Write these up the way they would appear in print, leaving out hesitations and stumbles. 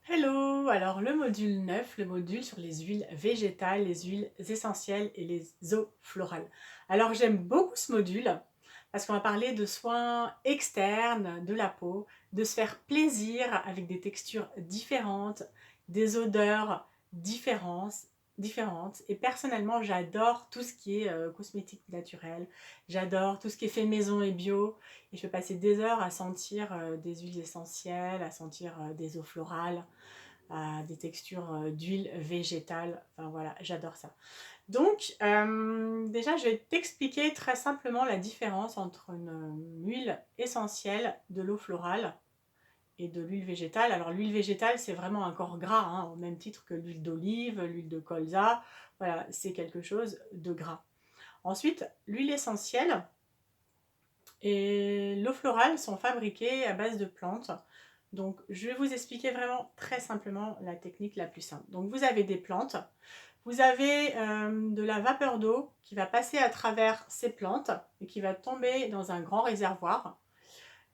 Hello! Alors le module 9, le module sur les huiles végétales, les huiles essentielles et les eaux florales. Alors j'aime beaucoup ce module parce qu'on va parler de soins externes de la peau, de se faire plaisir avec des textures différentes, des odeurs différentes. différentes. Et personnellement, j'adore tout ce qui est cosmétique naturel. J'adore tout ce qui est fait maison et bio. Et je peux passer des heures à sentir des huiles essentielles, à sentir des eaux florales, à des textures d'huile végétale. Enfin voilà, j'adore ça. Donc, déjà, je vais t'expliquer très simplement la différence entre une huile essentielle, de l'eau florale et de l'huile végétale. Alors, l'huile végétale, c'est vraiment un corps gras, hein, au même titre que l'huile d'olive, l'huile de colza. Voilà, c'est quelque chose de gras. Ensuite, l'huile essentielle et l'eau florale sont fabriquées à base de plantes. Donc, je vais vous expliquer vraiment très simplement la technique la plus simple. Donc, vous avez des plantes, vous avez de la vapeur d'eau qui va passer à travers ces plantes et qui va tomber dans un grand réservoir.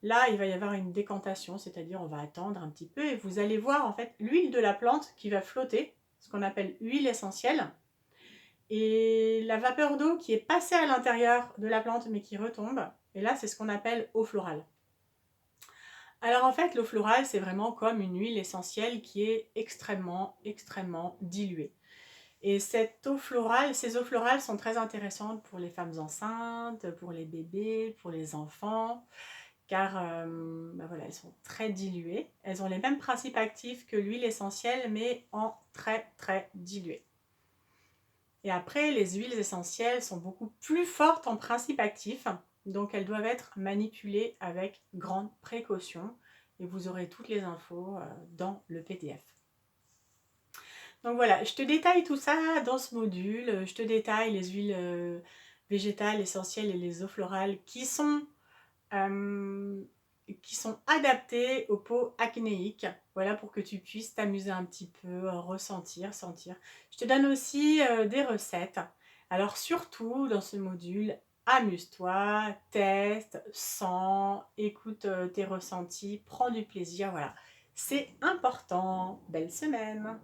Là, il va y avoir une décantation, c'est-à-dire on va attendre un petit peu et vous allez voir en fait l'huile de la plante qui va flotter, ce qu'on appelle huile essentielle, et la vapeur d'eau qui est passée à l'intérieur de la plante mais qui retombe. Et là, c'est ce qu'on appelle eau florale. Alors en fait, l'eau florale, c'est vraiment comme une huile essentielle qui est extrêmement diluée. Et cette eau florale, ces eaux florales sont très intéressantes pour les femmes enceintes, pour les bébés, pour les enfants, car ben voilà, elles sont très diluées. Elles ont les mêmes principes actifs que l'huile essentielle, mais en très dilué. Et après, les huiles essentielles sont beaucoup plus fortes en principe actif, donc elles doivent être manipulées avec grande précaution. Et vous aurez toutes les infos dans le PDF. Donc voilà, je te détaille tout ça dans ce module. Je te détaille les huiles végétales essentielles et les eaux florales euh, qui sont adaptées aux peaux acnéiques. Voilà, pour que tu puisses t'amuser un petit peu, ressentir, sentir. Je te donne aussi des recettes. Alors surtout dans ce module, amuse-toi, teste, sens, écoute tes ressentis, prends du plaisir. Voilà, c'est important. Belle semaine!